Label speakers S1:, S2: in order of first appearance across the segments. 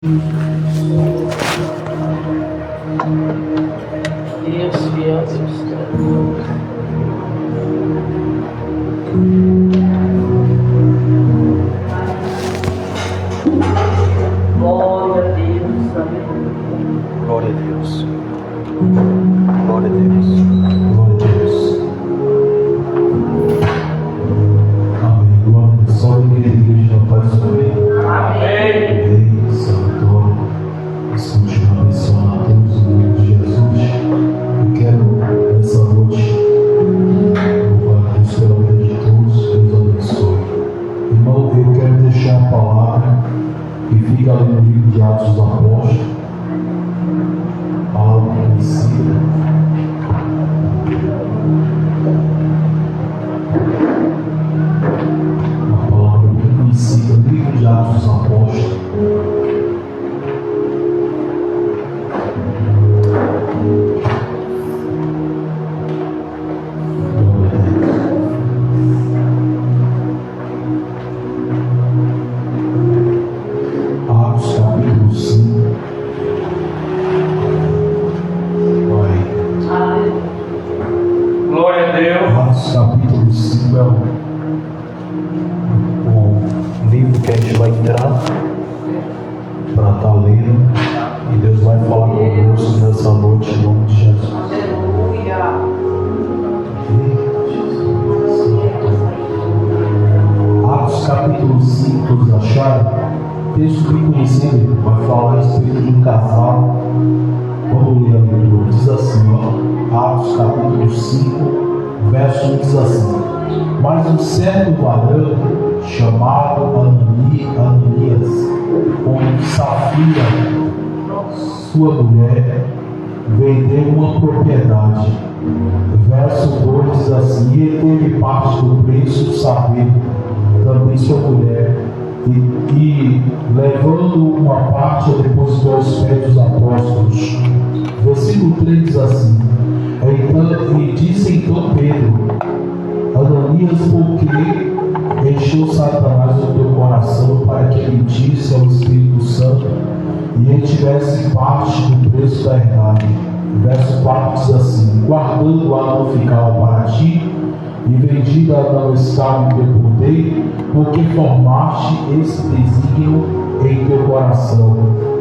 S1: Dias fiados. Glória a Deus, amém.
S2: Glória a Deus. Glória a Deus. Glória a Deus. Amém. Glória a Deus. Só a igreja da paz do Senhor.
S1: Amém.
S2: Amém. Santo. Vamos continuar abençoando a todos em nome de Jesus. Eu quero, nessa noite, louvar a Deus pela vida de todos. Deus abençoe. Irmão, eu quero deixar a palavra que fica ali no livro de Atos dos Apóstolos. Palavra conhecida. Uma palavra bem conhecida no livro de Atos dos Apóstolos. Glória a Deus. Atos capítulo 5. Vai.
S1: Glória a Deus.
S2: Atos capítulo 5 é o livro que a gente vai entrar para estar lendo, e Deus vai falar conosco nessa noite em nome de Jesus.
S1: Aleluia.
S2: Atos capítulo 5, todos acharam? Texto bem conhecido, vai falar a respeito de um casal. Vamos ler a leitura. Diz assim, ó, Atos capítulo 5, verso 1 diz assim: Mas um certo varão chamado Ananias, com Safira, sua mulher, vendeu uma propriedade. Verso 2 diz assim: E ele teve parte do preço, saber também sua mulher, e levando uma parte, depositou aos pés dos apóstolos. Versículo 3 diz assim: E disse então Pedro: Ananias, por que encheu Satanás o teu coração para que mentisse ao Espírito Santo e ele tivesse parte do preço da herdade? Verso 4 diz assim: Guardando-a não ficava para ti, e vendida não estava em teu poder, porque formaste esse desígnio em teu coração.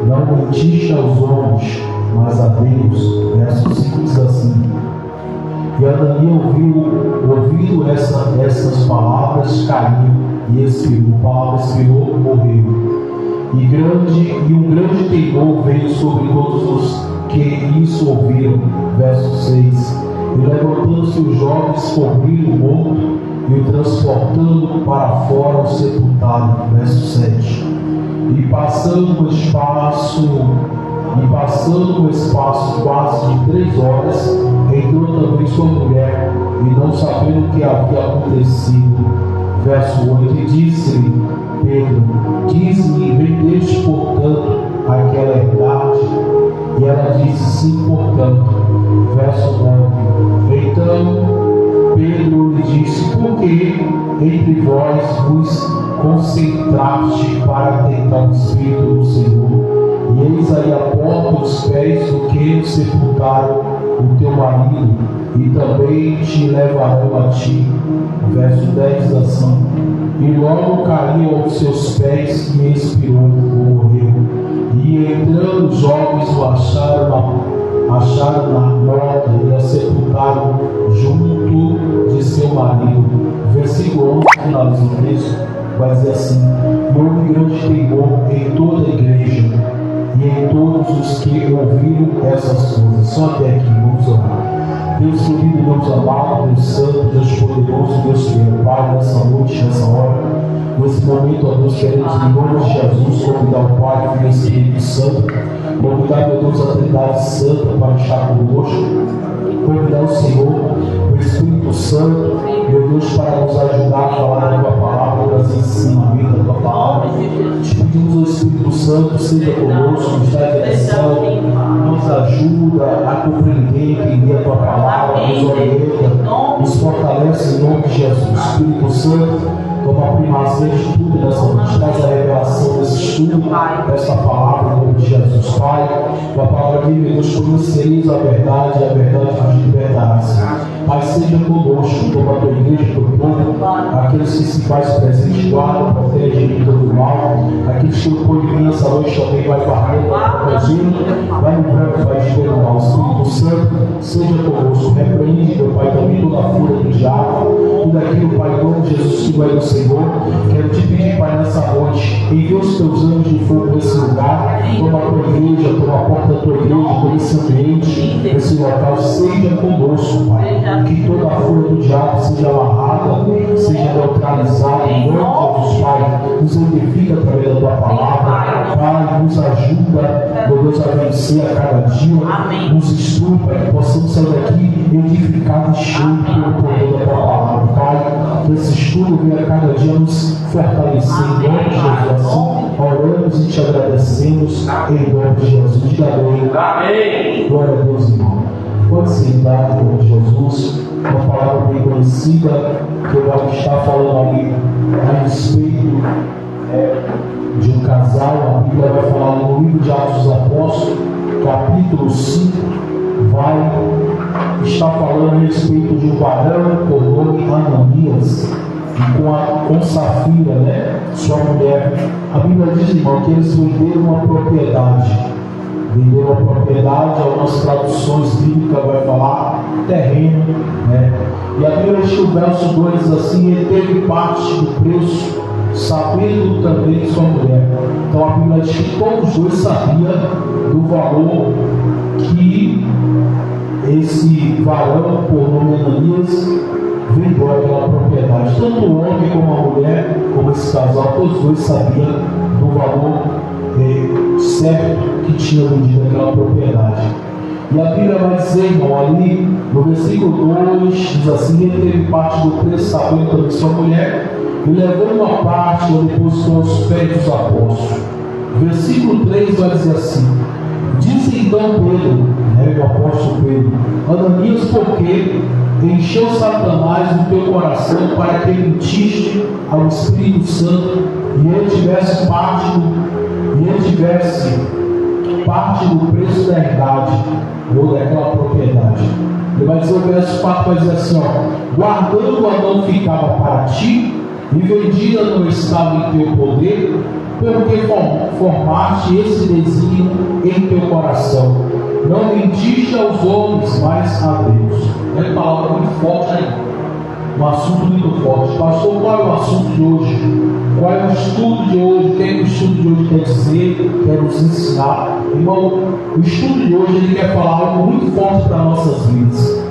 S2: Não mentiste aos homens, mas a Deus. Verso 5 diz assim: E Ananias ouvindo essas palavras, caiu e expirou. A palavra expirou, morreu. E um grande temor veio sobre todos os que isso ouviram. Verso 6: E levantando-se os jovens, cobriram o morto e o transportando para fora o sepultado. Verso 7: E passando o espaço quase de 3 horas, entrou também sua mulher, e não sabendo o que havia acontecido. Verso 8: E disse-lhe Pedro: Diz-me, vendeste portanto aquela herdade? E ela disse: Sim, portanto. Verso 9: Então Pedro lhe disse: Por que entre vós vos concentraste para tentar o Espírito do Senhor? E eis aí a porta dos pés do que sepultaram o teu marido, e também te levarão a ti. Verso 10 diz assim: E logo caiu aos seus pés e expirou, ou morreu. E entrando os jovens o acharam na morta e a sepultaram junto de seu marido. Versículo 11, finaliza o texto, vai dizer assim: E houve grande temor em toda a igreja e em todos os que ouviram essas coisas. Só até aqui, vamos orar. Deus querido, Deus amado, Deus santo, Deus poderoso, Deus fiel, Pai, nessa noite, nessa hora, nesse momento, ó Deus, queremos em nome de Jesus convidar o Pai, Filho e Espírito Santo, convidar, meu Deus, a Trindade Santa para estar conosco, convidar o Senhor, o Espírito Santo, meu Deus, para nos ajudar a falar da tua palavra, trazer ensinamento da tua palavra. Te pedimos ao Espírito Santo, seja conosco, nos dá direção, nos ajuda a compreender, entender a tua palavra, nos orienta, nos fortalece em nome de Jesus. Espírito Santo, Como a primazia de estudo nessa noite, traz a revelação desse estudo, dessa palavra, em nome de Jesus, Pai. A palavra que Deus conhecereis a verdade, e a verdade vos libertará. Pai, seja conosco, como a tua igreja, teu povo, aqueles que se faz presente, guarda, protege de todo mal, aqueles que o povo de nessa noite também vai guardando, vai protegendo, vai livrando, Pai, de todo mal. Espírito Santo, seja conosco, repreende, meu Pai, também toda a fúria do diabo, tudo aquilo, Pai, em nome de Jesus, que vai do Senhor. Quero te pedir, Pai, nessa noite, envia os teus anjos de fogo nesse lugar, toma a tua igreja, toma a porta da tua igreja, todo esse ambiente, esse local, seja conosco, Pai. Que toda a fúria do diabo seja amarrada, seja neutralizada, em nome de Jesus, Pai. Nos edifica através da tua palavra, Pai, nos ajuda, meu Deus, a vencer a cada dia, nos instrui, Pai, que possamos sair daqui edificados, cheios pelo poder da tua palavra, Pai. Que esse estudo venha a cada dia nos fortalecer, em nome de Jesus. Assim, oramos e te agradecemos, em nome de Jesus. Diga amém. Glória a Deus, irmão. Pode sentar, em nome de Jesus. Uma palavra bem conhecida que eu vou estar falando ali a respeito de um casal. A Bíblia vai falar no livro de Atos dos Apóstolos, capítulo 5, vai estar falando a respeito de um varão por nome Ananias e com Safira, né, sua mulher. A Bíblia diz, irmão, que eles venderam uma propriedade. Venderam a propriedade, algumas traduções bíblicas vai falar terreno, né? E a Bíblia diz que o verso 2 diz assim: ele teve parte do preço, sabendo também sua mulher. Então a Bíblia diz que todos os dois sabiam do valor que esse varão, por nome Ananias, vendeu aquela propriedade. Tanto o homem como a mulher, como esse casal, todos os dois sabiam do valor certo que tinha vendido aquela propriedade. E a Bíblia vai dizer, irmão, ali no versículo 2, diz assim: ele teve parte do preço, sabendo também sua mulher, e levou uma parte e depositou aos pés dos apóstolos. Versículo 3 vai dizer assim: disse então Pedro, o apóstolo Pedro, Ananias, porque encheu Satanás no teu coração para que mentiste ao Espírito Santo e ele tivesse parte do preço da herdade ou daquela propriedade. Ele vai dizer, o verso 4 vai dizer assim, guardando-a não ficava para ti, e vendida não estava em teu poder, porque formaste esse desígnio em teu coração. Não mentiste aos homens, mas a Deus. É uma palavra muito forte aí. Um assunto muito forte. Pastor, qual é o assunto de hoje? Qual é o estudo de hoje? O que é que o estudo de hoje quer dizer? Quer nos ensinar? Irmão, o estudo de hoje ele quer falar algo muito forte para nossas vidas.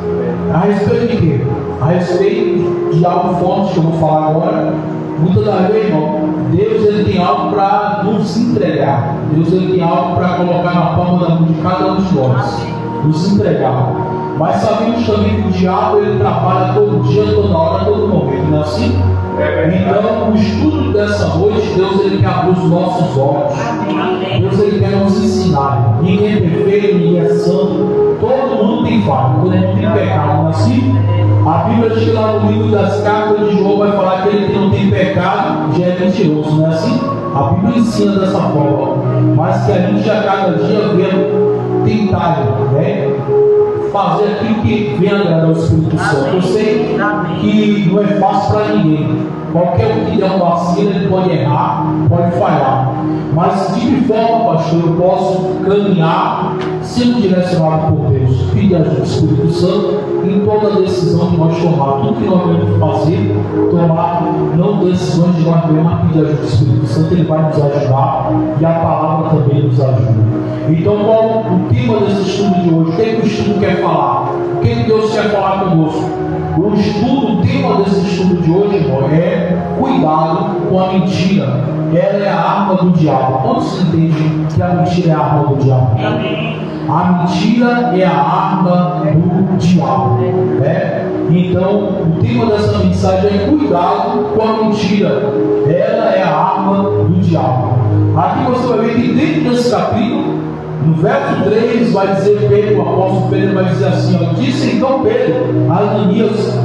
S2: A respeito de quê? A respeito de algo forte que eu vou falar agora. Muitas das vezes, irmão, Deus ele tem algo para nos entregar. Deus ele tem algo para colocar na palma da mão de cada um de nós. Nos entregar. Mas sabemos também que o diabo ele trabalha todo dia, toda hora, todo momento, não é assim? Então, o estudo dessa noite, Deus ele quer abrir os nossos olhos. Deus ele quer nos ensinar. Ninguém é perfeito, ninguém é santo. Todo mundo tem falha, todo mundo tem pecado, não é assim? A Bíblia diz que lá no livro das cartas de João vai falar que ele que não tem pecado já é mentiroso, não é assim? A Bíblia ensina dessa forma. Mas que a gente a cada dia vê tentar, né? Fazer aquilo que vem agradar ao Espírito Santo. Eu sei que não é fácil para ninguém. Qualquer um que der um vacilo, ele pode errar, pode falhar. Mas de que forma, pastor, eu posso caminhar sendo direcionado por Deus? Pedir ajuda do Espírito Santo em toda decisão que nós tomarmos. Tudo que nós devemos fazer, tomar não decisões de nós mesmos, mas pedir ajuda do Espírito Santo, ele vai nos ajudar e a palavra também nos ajuda. Então, qual o tema desse estudo de hoje? O que é que o estudo quer falar? O que é que Deus quer falar conosco? O tema desse estudo de hoje, irmão, é cuidado com a mentira. Ela é a arma do diabo. Quantos entendem que a mentira é a arma do diabo? A mentira é a arma do diabo. Né? Então, o tema dessa mensagem é cuidado com a mentira. Ela é a arma do diabo. Aqui você vai ver que dentro desse capítulo, no verso 3 vai dizer Pedro, o apóstolo Pedro vai dizer assim, disse então Pedro a Ananias,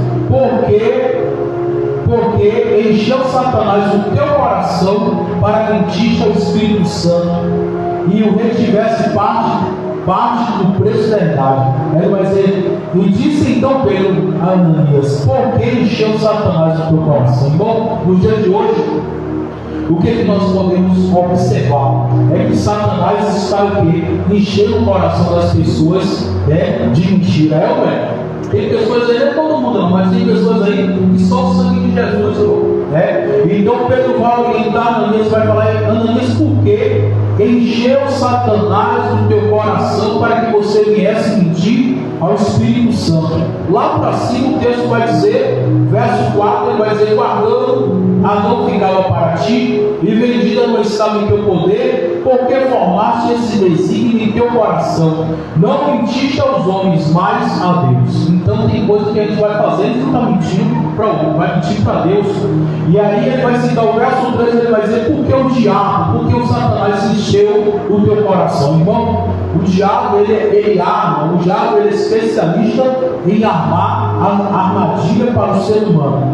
S2: porque encheu Satanás o teu coração para mentir ao Espírito Santo e o retivesse parte do preço da verdade. Ele vai dizer, e disse então Pedro a Ananias, por que encheu Satanás o teu coração? Bom, no dia de hoje, o que nós podemos observar é que Satanás está o quê? Enchendo o coração das pessoas de mentira. É ou é? Tem pessoas aí, não é todo mundo não, mas tem pessoas aí que só o sangue de Jesus. Então Pedro vai orientar Ananias, vai falar, Ananias, por quê? Encheu Satanás o teu coração para que você viesse mentir ao Espírito Santo. Lá para cima o texto vai dizer, verso 4, ele vai dizer, guardando a não ficava para ti, e vendida não estava em teu poder, porque formaste esse desígnio em teu coração. Não mentiste aos homens, mas a Deus. Então tem coisa que a gente vai fazer, ele não está mentindo para o outro, vai mentir para Deus. E aí ele vai citar o verso 3, ele vai dizer, porque o diabo, porque o Satanás encheu o teu coração. Irmão, o diabo ele arma, o diabo ele é especialista em armar a armadilha para o ser humano.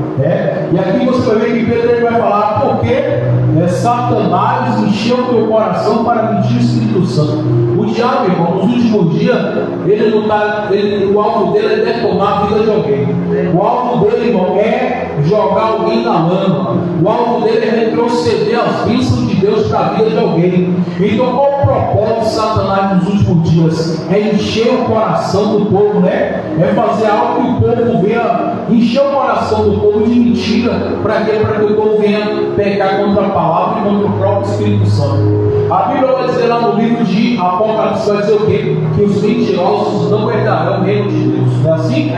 S2: E aqui você vai ver que Pedro ele vai falar, porque Satanás encheu o teu coração para mentir o Espírito Santo. O diabo, irmão, nos últimos dias, ele não tá, o alvo dele é detonar a vida de alguém. O alvo dele, irmão, é jogar alguém na lama. O alvo dele é retroceder as bênçãos de Deus para a vida de alguém. Então, qual o propósito de Satanás nos últimos dias? É encher o coração do povo, É fazer algo que o povo venha encher o coração do povo de mentira. Para quê? Para que o povo venha pecar contra a palavra e contra o próprio Espírito Santo. A Bíblia vai dizer lá no livro de Apocalipse, vai dizer o quê? Que os mentirosos não herdarão o reino de Deus. Não é assim?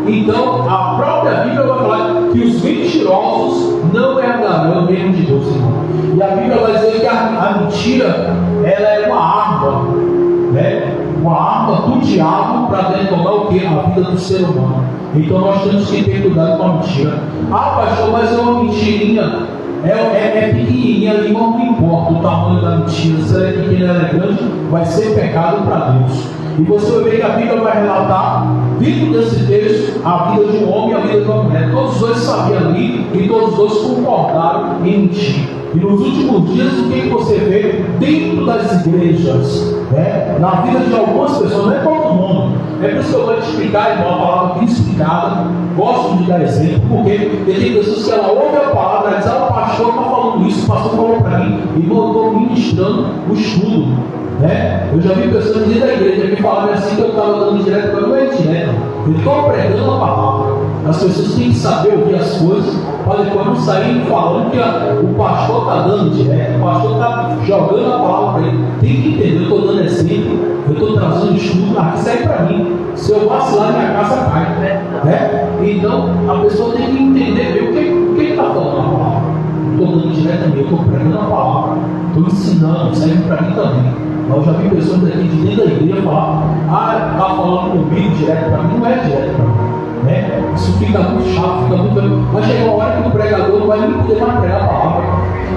S2: Então, a própria Bíblia vai falar que os mentirosos não herdarão o reino de Deus, irmão. E a Bíblia vai dizer que a mentira, ela é uma arma, uma arma do diabo para detonar o quê? A vida do ser humano. Então nós temos que ter cuidado com a mentira. Ah, pastor, mas é uma mentirinha. É pequenininha ali, não importa o tamanho da mentira. Se ela é pequena, ela é grande, vai ser pecado para Deus. E você vai ver que a Bíblia vai relatar, dentro desse texto, a vida de um homem e a vida de uma mulher. Todos os dois sabiam ali e todos os dois concordaram em mentir. E nos últimos dias, o que você vê dentro das igrejas, na vida de algumas pessoas, não é todo mundo. É por isso que eu vou te explicar, irmão, a palavra bem explicada. Gosto de dar exemplo, porque tem pessoas que ela ouve a palavra, ela diz, o pastor está falando isso, o pastor falou para mim, irmão, eu estou ministrando o estudo. Eu já vi pessoas dentro da igreja que falavam assim, que eu estava dando direto, mas não é direto. Eu estou pregando a palavra. As pessoas têm que saber ouvir as coisas para depois não sair falando que o pastor está dando direto, o pastor está jogando a palavra para ele. Tem que entender, eu estou dando exemplo, eu estou trazendo estudo, aqui serve para mim. Se eu vacilar, minha casa cai. Então a pessoa tem que entender bem o que está falando a palavra. Estou dando direto também, eu estou pregando a palavra, estou ensinando, serve para mim também. Eu já vi pessoas aqui de dentro da igreja falar, está falando comigo direto para mim, não é direto para mim. Isso fica muito chato, fica muito. Vai chegar uma hora que o pregador não vai nem poder mais pregar a palavra.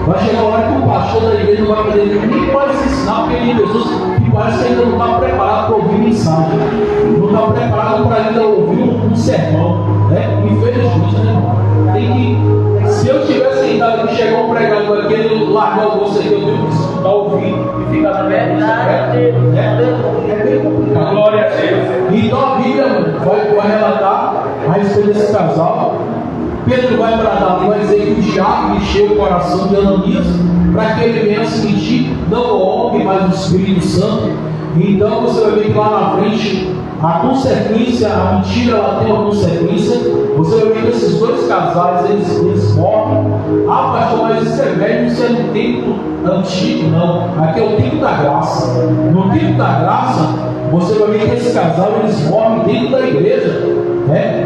S2: Vai chegar uma hora que o pastor da igreja não vai poder nem pode se ensinar, porque tem pessoas que parece que ainda não está preparado para ouvir mensagem, não está preparado para ainda ouvir um sermão. Infelizmente, tem que. Se eu tivesse sentado aqui, chegar um pregador aqui, ele largar o bolso aqui, eu tenho que escutar, ouvir e ficar na verdade. É bem complicado.
S1: Glória a Deus.
S2: Então a Bíblia vai relatar a respeito desse casal. Pedro vai bradar e vai dizer que o diabo encheu o coração de Ananias para que ele venha se mentir, não o homem, mas o Espírito Santo. Então você vai ver que lá na frente a consequência, a mentira ela tem uma consequência. Você vai ver que esses dois casais eles morrem. Ah, pastor, mas isso é velho, isso é no tempo antigo, não. Aqui é o tempo da graça. No tempo da graça, você vai ver que esse casal eles morrem dentro da igreja.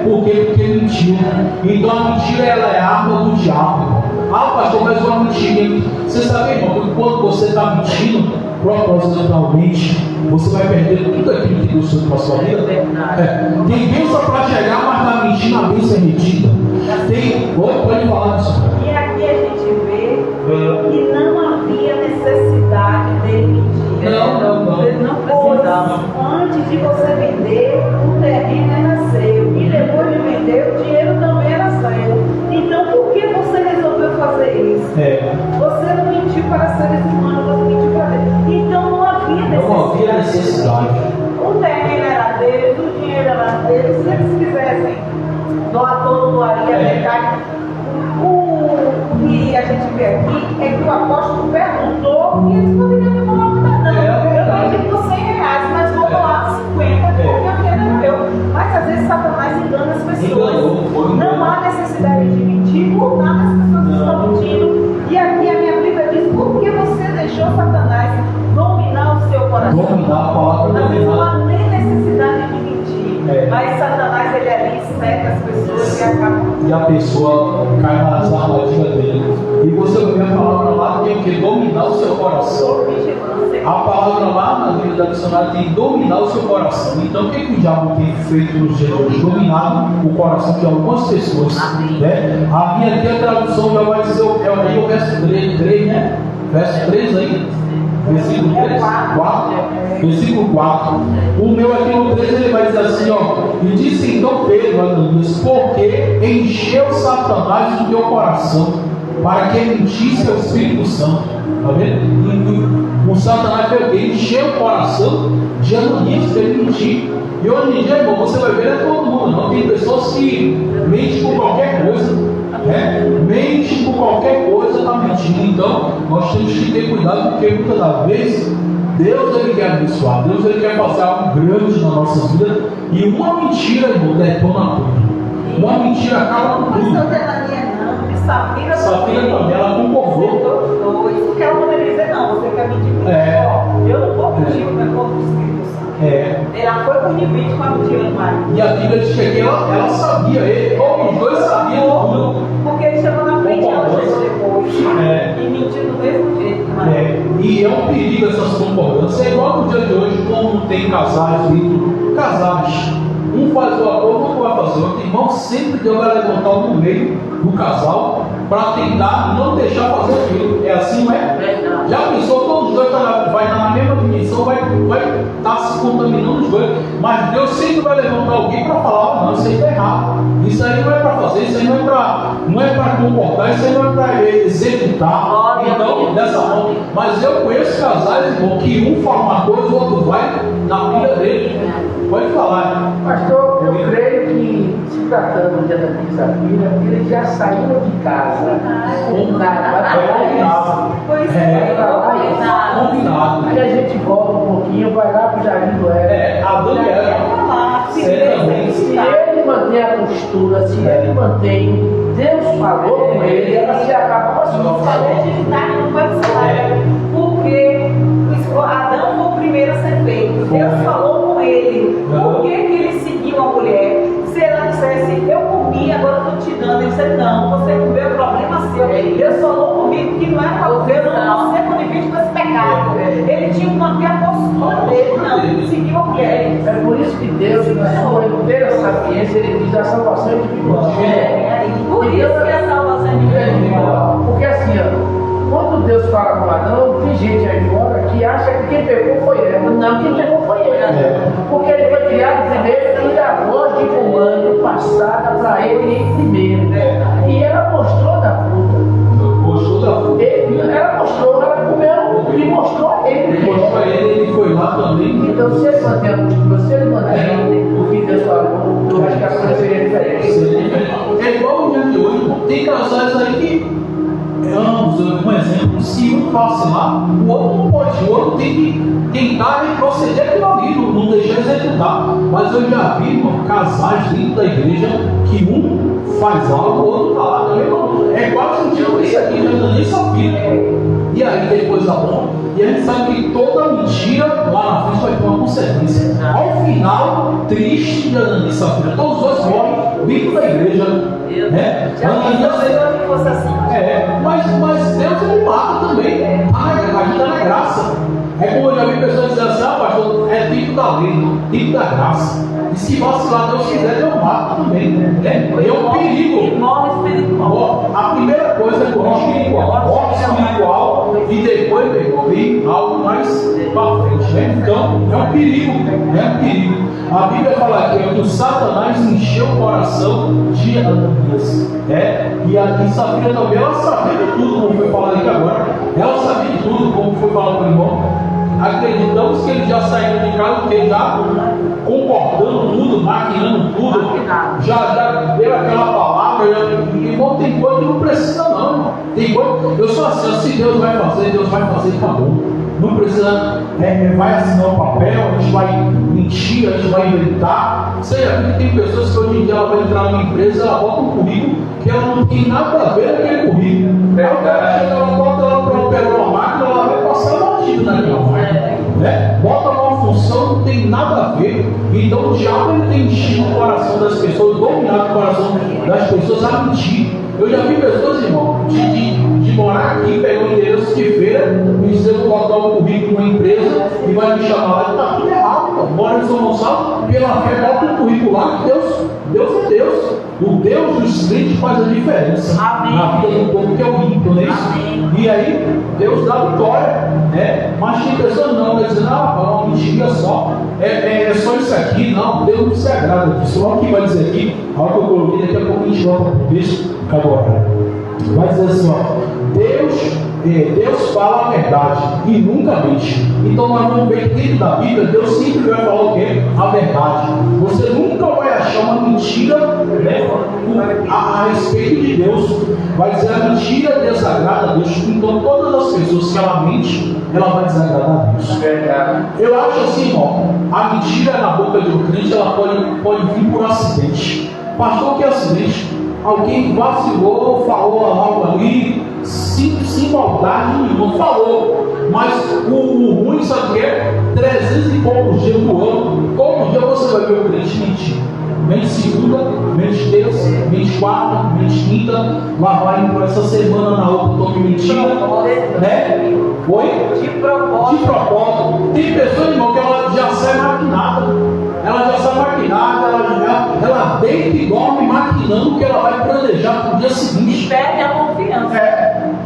S2: Porque mentiu. Então a mentira ela é a arma do diabo. Ah, pastor, mas uma mentira. Você sabe, irmão, que quando você está mentindo propositalmente, você vai perder tudo aquilo que Deus fez para a sua vida. Tem bênção para chegar, mas na mentira a bênção é retida. Pode falar disso.
S3: E aqui a gente vê que não havia necessidade dele mentir.
S1: Não.
S3: Ele não precisava. Antes de você vender, o terreno era seu. E depois de vender, o dinheiro também era seu. Então,
S2: Não havia necessidade.
S3: O terreno era deles, o dinheiro era deles. Se eles quisessem doar todo, doaria metade. O que a gente vê aqui é que o apóstolo perguntou e eles poderiam ter falado nada. Eu acredito R$100, mas vou doar 50 porque o dinheiro é meu. Mas às vezes Satanás engana as pessoas. Não há necessidade de mentir, por nada as pessoas estão mentindo. E aqui a minha Bíblia diz: por que você deixou Satanás dominar o seu coração?
S2: Dominar a palavra
S3: Às vezes não
S2: dominar.
S3: há nem necessidade de mentir. Mas Satanás ele ali cerca as pessoas e acaba.
S2: E a pessoa cai nas armadilhas dele. E você vai ver a palavra lá que tem o que? Dominar o seu coração. A palavra lá na Bíblia da dicionário tem dominar o seu coração. Então o que o diabo tem feito nos dias de hoje? Dominar o coração de algumas pessoas. Né? A minha aqui a tradução já vai dizer aí o verso 3, né? Verso 3 aí. Versículo 3, 4, versículo 4. O meu aqui no 3 ele vai dizer assim, ó. E disse então Pedro a Ananias: porque encheu Satanás o teu coração, para que mentisse ao Espírito Santo. Está vendo? E o Satanás veio que encheu o coração de Ananias para ele mentir. E hoje em dia, irmão, você vai ver é todo mundo. Não tem pessoas que mentem por qualquer coisa. Mente por qualquer coisa, está mentindo. Então nós temos que ter cuidado, porque muitas das vezes Deus ele quer abençoar, Deus ele quer fazer algo grande na nossa vida, e uma mentira, irmão, detona tudo. Uma mentira acaba com tudo.
S3: Safira
S2: também, ela concordou.
S3: Porque ela poderia dizer: não, você quer mentir comigo? Eu não vou mentir com o corpo do Espírito Santo. Ela foi conivente com a mentira do marido.
S2: E a Bíblia diz que ela sabia, todos os dois sabiam tudo.
S3: Porque ele chegou na frente anos depois e mentiu do mesmo jeito que o marido.
S2: E é um perigo essas concordâncias. É igual no dia de hoje, como tem casais, casais. Um faz o acordo, outro vai fazer. Outro irmão sempre Deus vai levantar no meio do casal para tentar não deixar fazer aquilo. É assim, não é? Já pensou, todos os dois vai estar na mesma dimensão, vai estar se contaminando os dois, mas Deus sempre vai levantar alguém para falar: não, isso aí está errado, isso aí não é para fazer, isso aí não é para concordar, isso aí não é para executar. Então, dessa forma. Mas eu conheço casais, irmão, que um fala uma coisa, o outro vai na vida dele. Pode falar.
S4: Pastor, eu creio que, se tratando de Ananias e Safira, eles já saíram de casa com nada.
S3: Pois é,
S2: combinado.
S4: Aí a gente volta um pouquinho, vai lá para o Jardim do Éden.
S2: Adão e Eva.
S4: Se ele mantém a postura, se ele mantém, Deus falou com ele, ela se acaba com a
S3: não pode ser, porque Adão foi o primeiro a ser feito. Deus falou com ele. Por que ele seguiu a mulher? Se ela dissesse: eu comi, agora estou te dando. Ele disse: não, você comeu, é problema seu. Deus falou comigo que não é para você, não ser conivente com esse pecado. Ele tinha que manter a postura dele, não, seguiu a mulher.
S4: É por isso que Deus, na sua inteira sapiência, ele diz: a salvação é individual.
S3: Por isso que a salvação é individual.
S4: Porque assim, ó, quando Deus fala com Adão, tem gente aí fora que acha que quem pegou foi ela. Não, quem pegou foi ele. Porque ele foi criado primeiro e a voz de comando passada para ele primeiro. E ela mostrou da fruta. Ela mostrou, ela comeu e mostrou a ele.
S2: Mostrou a ele, ele foi lá também.
S4: Então, se ele mantém a postura, se ele mantém o que Deus falou, eu acho que a coisa seria diferente.
S2: É igual o dia de hoje, tem casais aí que ambos, um exemplo, se um vacilar, o outro não pode, o outro tem que tentar retroceder aquilo ali, não deixar executar. Mas eu já vi, irmão, casais dentro da igreja que um faz algo, o outro está lá também. É quase um tipo isso aqui, já nem sabia. E aí depois da bomba, e a gente sabe que toda mentira lá na frente vai ter uma consequência. Ao final, triste de Ananias e Safira, todos os dois morrem dentro da igreja. Né? Mas Deus ele mata também. A gente está na graça. É como eu já vi pessoas dizendo assim: pastor, é tipo da lei, tipo da graça. E se vacilar, Deus quiser, Deus mata também. É um perigo. A primeira coisa é morte espiritual, e depois vem algo mais para frente. Né? Então, é um perigo. É um perigo. A Bíblia fala que o Satanás encheu o coração de Ananias. E a Safira também, ela sabia de tudo, como foi falado aqui agora. Ela sabia de tudo, como foi falado pelo irmão. acreditamos que eles já saíram de casa, porque já concordando tudo, maquinando tudo, já deu aquela palavra, irmão, tem coisa que não precisa não, irmão. Tem coisa, eu sou assim, se Deus vai fazer, acabou. Não precisa, vai assinar o papel, a gente vai mentir, a gente vai inventar. Você já viu que tem pessoas que hoje em dia ela vai entrar numa empresa, ela bota um currículo que ela não tem nada a ver com aquele currículo. Ela bota ela para operar uma máquina, ela vai passar batido naquela máquina. Bota uma função, não tem nada a ver. Então o diabo ele tem enchido o coração das pessoas, dominado o coração das pessoas a mentir. Eu já vi pessoas, irmão, de morar aqui, pegar um endereço de feira, me dizer que eu vou botar um currículo numa empresa e vai me chamar lá, está tudo errado, pô. Mora em São Gonçalo, pela fé, bota um currículo lá, que Deus é Deus. O Deus dos crentes faz a diferença. Amém. Na vida do povo que é o rico, não é isso? E aí, Deus dá vitória, mas tem pessoas não, vai dizer, não, uma mentira só, é só isso aqui, não, Deus não se agrada disso. Olha o que vai dizer aqui, algo que eu coloquei, daqui a pouco a gente volta para isso, acabou a hora. Vai dizer assim, Deus fala a verdade e nunca mente. Então nós vamos ver dentro da Bíblia, Deus sempre vai falar o quê? A verdade. Você nunca vai achar uma mentira a respeito de Deus. Vai dizer a mentira desagrada a Deus. Então todas as pessoas que ela mente, ela vai desagradar a Deus. Eu acho assim, irmão, a mentira na boca de um crente, ela pode vir por acidente. Pastor, que acidente? Alguém vacilou, falou algo ali, sem maldade nenhuma, falou. Mas o ruim, sabe o que é? 300 e poucos dias do ano, todo dia você vai ver o crente mentir. Mente segunda, mente terça, mente quarta, mente quinta, lá vai por essa semana na outra, estou me mentindo, Oi? De propósito. Tem pessoas, irmão, que ela já sai maquinada. Ela deita e dorme maquinando o que ela vai planejar para o dia seguinte.
S3: Perde a confiança.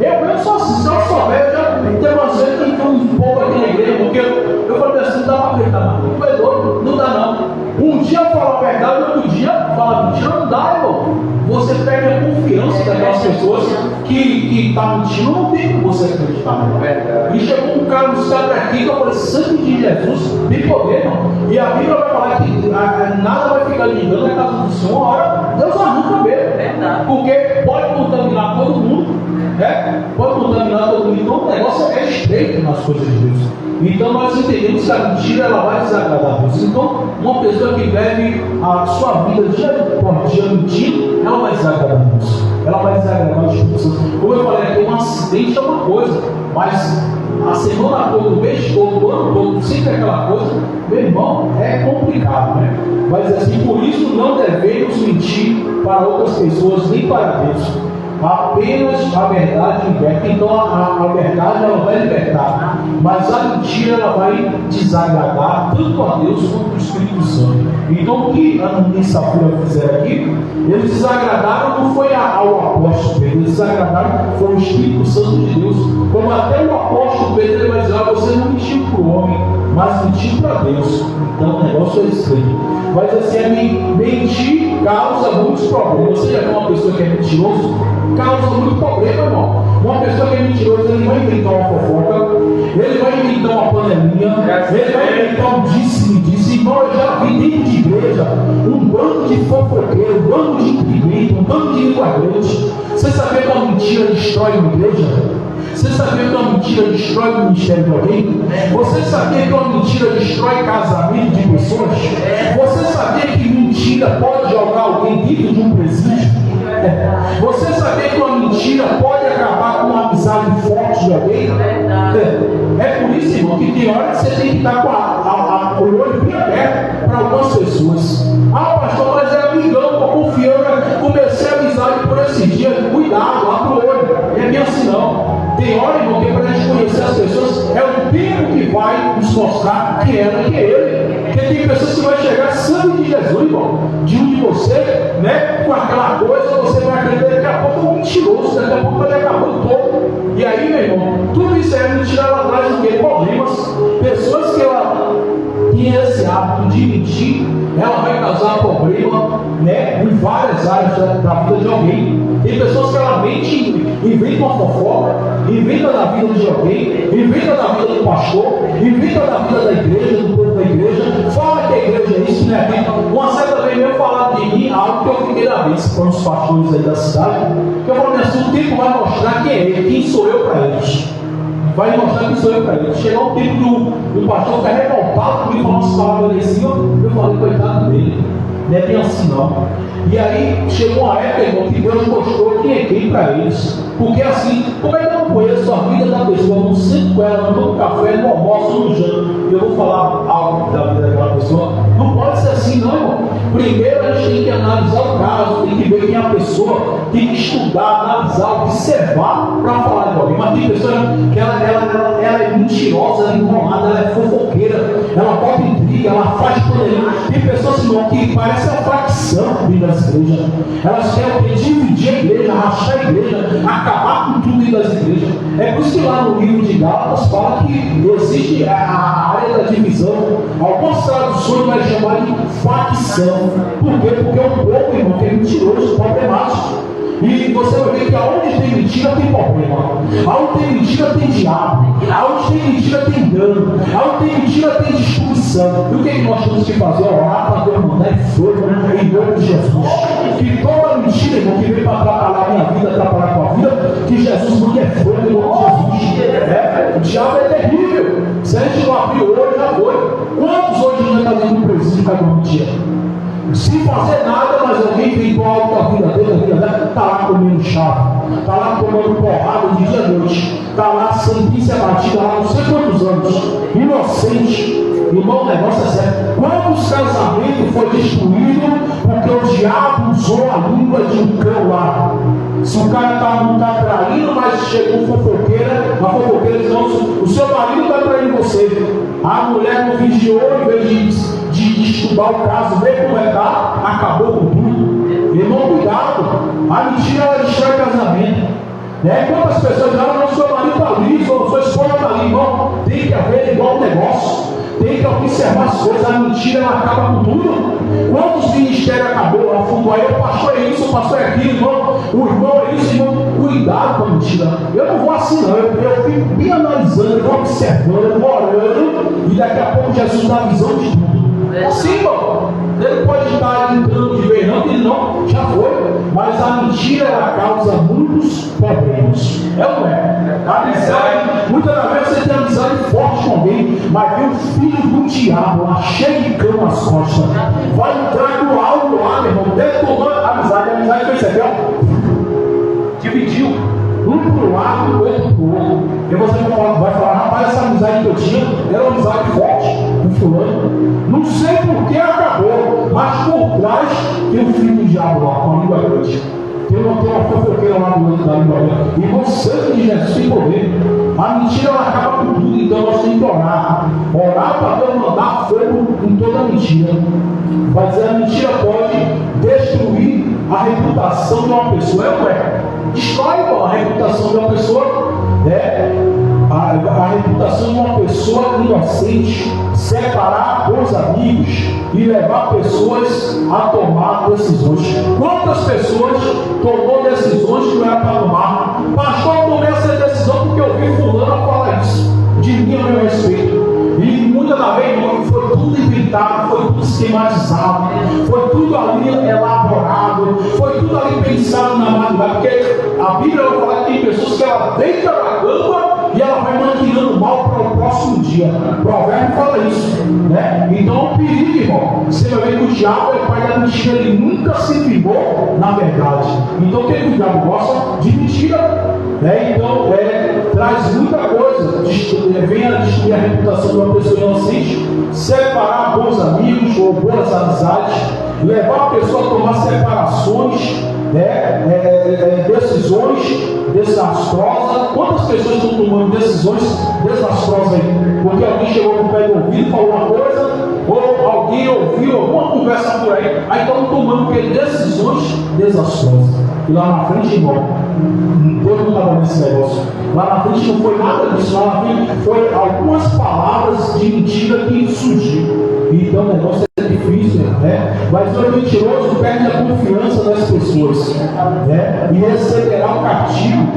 S2: Eu penso assim, se eu souber, eu já tenho uma vez que entrou um pouco aqui na igreja, porque eu falei assim, não dá para acreditar, não é doido, não dá não. Um dia fala a verdade, outro dia fala mentira, não dá, irmão. Você perde a confiança daquelas pessoas que estão mentindo, não tem como você acreditar. E chegou um cara no céu aqui que eu falei, sangue de Jesus, tem poder, irmão. E a Bíblia vai falar que nada vai ficar de engano na casa do Senhor, uma hora Deus arranca mesmo. Porque pode contaminar todo mundo, pode contaminar todo mundo. Então o negócio é estreito nas coisas de Deus. Então nós entendemos que a mentira ela vai desagradar a Deus. Então uma pessoa que vive a sua vida dia por dia mentindo, ela vai desagradar a Deus. Ela vai desagradar os pessoas. Como eu falei aqui, um acidente é uma coisa, mas a semana toda, o mês todo, o ano todo, sempre aquela coisa, meu irmão, é complicado, né? Vai dizer assim, por isso não devemos mentir para outras pessoas, nem para Deus. Apenas a verdade liberta. Então a verdade ela vai libertar, mas a mentira ela vai desagradar tanto a Deus quanto o Espírito Santo. Então o que Ananias e Safira fizeram aqui, eles desagradaram não foi ao apóstolo Pedro, eles desagradaram foi o Espírito Santo de Deus. Como até o apóstolo Pedro ele vai dizer, você não mentiu para o homem, mas mentiu para Deus. Então o negócio é estranho. Vai dizer assim, mentir causa muitos problemas. Você já viu uma pessoa que é mentiroso? Causa muito problema, irmão. Uma pessoa que é mentirosa, ele vai inventar uma fofoca, ele vai inventar uma panelinha, ele vai inventar um disse-me-disse. Irmão, eu já vi dentro de igreja um bando de fofoqueiro, um bando de intrigueiro, um bando de língua-grande. Você sabia que uma mentira destrói uma igreja? Você sabia que uma mentira destrói o ministério de alguém? Você sabia que uma mentira destrói casamento de pessoas? Você sabia que mentira pode jogar alguém dentro de um presídio? Você sabia que uma mentira pode acabar com uma amizade forte de alguém? É por isso, irmão, que tem hora que você tem que estar com o olho bem aberto para algumas pessoas. Pastor, mas é amigão, estou confiando, comecei a amizade por esse dia. Cuidado, abre o olho. É bem assim não. Tem hora, irmão, que para a gente conhecer as pessoas, é o tempo que vai nos mostrar que ela e que ele. Porque tem pessoas que vão chegar sangue de Jesus, irmão, diante de você, com aquela coisa, você vai acreditar daqui a pouco um mentiroso, daqui a pouco vai acabando todo. E aí, meu irmão, tudo isso é mentira, ela traz o quê? Problemas. Pessoas que ela tem esse hábito de mentir, ela vai causar problema, em várias áreas da vida de alguém. Tem pessoas que ela mente, inventa uma fofoca, inventa na vida de alguém, inventa na vida do pastor, inventa na vida da igreja, do povo da igreja, fala que a igreja é isso, né? Uma certa vez eu falar de mim, algo que eu fiquei na vez para os pastores aí da cidade, que eu falei assim, o tempo vai mostrar quem é ele, quem sou eu para eles. Vai mostrar quem sou eu para eles. Chegou o tempo do pastor ficar revoltado comigo, falando umas palavras ali em cima, eu falei, coitado dele. Não é bem assim não. E aí chegou uma época, irmão, que Deus mostrou quem é quem para eles. Porque assim, como é que eu não conheço a vida da pessoa, não sinto com ela, não tomo café, no almoço, no jantar, eu vou falar algo da vida daquela pessoa? Não pode ser assim não, irmão. Primeiro a gente tem que analisar o caso, tem que ver quem é a pessoa, tem que estudar, analisar, observar para falar de alguém. Mas tem pessoa que ela é mentirosa, ela é enrolada, ela é fofoqueira, ela bota intriga, ela faz poderio. Tem pessoas, irmão, que parece uma facção dentro das igrejas. Elas querem dividir a igreja, rachar a igreja, acabar com tudo dentro das igrejas. É por isso que lá no livro de Gálatas fala que existe a área da divisão. Algumas traduções vai chamar de facção. Por quê? Porque é um povo, irmão, que é mentiroso, problemático. E você vai ver que aonde tem mentira tem problema, aonde tem mentira tem diabo, aonde tem mentira tem dano, aonde tem mentira tem destruição. E o que nós temos que fazer? Orar para Deus mandar fogo em nome de Jesus. Que toda mentira, irmão, que vem para atrapalhar a minha vida, atrapalhar a tua vida, que Jesus mande fogo em nome de Jesus. O diabo é terrível. Se a gente não abrir hoje, já foi. Quantos hoje já estão dentro do presídio cada dia? Sem fazer nada, mas alguém tentou algo da vida dele, está lá comendo chave, está lá tomando porrada de dia e noite, está lá sanguínea batida lá não sei quantos anos, inocente. Irmão, o negócio é sério. Quantos casamentos foi destruído porque o diabo usou a língua de um cão lá? Se o cara não está traindo, mas chegou fofoqueira, a fofoqueira diz, não, o seu marido está traindo você. A mulher não vigiou, em vez de estudar o caso, ver como é que tá, acabou com tudo. Irmão, cuidado. A mentira ela destrói casamento. Quantas pessoas dizem, não, seu marido está ali, sua esposa está ali, irmão. Tem que haver igual negócio. Tem que observar as coisas, a mentira ela acaba com tudo. Quantos ministérios acabou, afundou aí, o pastor é isso, o pastor é aquilo, irmão, o irmão é isso, irmão. Cuidado com a mentira. Eu não vou assim não, eu fico bem analisando, eu vou observando, eu vou orando, e daqui a pouco Jesus dá a visão de tudo. Sim, irmão. Ele pode estar entrando de vez, não, que ele não, já foi. Mas a mentira ela causa muitos problemas. É ou não é? A amizade, muitas das vezes você tem amizade forte com alguém, mas vem um filho do diabo lá, cheio de cão nas costas. Vai entrar no alto lá, meu irmão, detonou a amizade fez isso aqui, ó. Dividiu. Um para o lado e o outro para o outro. E você vai falar, rapaz, essa amizade que eu tinha era uma amizade forte com fulano. Não sei por que acabou, mas por trás tem um filho do diabo lá, com a língua grande. Tem uma fofoqueira lá no outro da língua grande. E o sangue de Jesus tem poder. A mentira ela acaba com tudo, então nós temos que orar. Orar para Deus mandar fogo em toda mentira. Vai dizer, a mentira pode destruir a reputação de uma pessoa. É ou é? Destrói a reputação de uma pessoa, a reputação de uma pessoa inocente, separar bons amigos e levar pessoas a tomar decisões. Quantas pessoas tomou decisões que não era para tomar? Pastor, eu tomei essa decisão porque eu vi fulano falar isso de mim a meu respeito. E muitas da vez, irmão, foi tudo inventado, foi tudo esquematizado, foi tudo ali elaborado, foi tudo ali pensado na madrugada, porque a Bíblia vai falar que tem pessoas que ela deita na cama e ela vai maquinando mal para o próximo dia. O provérbio fala isso, né? Então é um perigo, irmão. Você vai ver que o diabo é pai da mentira, ele nunca se firmou na verdade. Então o que o diabo gosta? De mentira. Então traz muita coisa, vem a destruir a reputação de uma pessoa inocente, separar bons amigos ou boas amizades, levar a pessoa a tomar separações, decisões desastrosas. Quantas pessoas estão tomando decisões desastrosas aí? Porque alguém chegou no pé do ouvido e falou uma coisa, ou alguém ouviu alguma conversa por aí estão tomando decisões desastrosas. E lá na frente, irmão, Deus não estava nesse negócio. Lá na frente não foi nada disso. Lá na frente foi algumas palavras de mentira que surgiu. Então o negócio é difícil, né? Mas o mentiroso perde a confiança das pessoas, né? E receberá o castigo.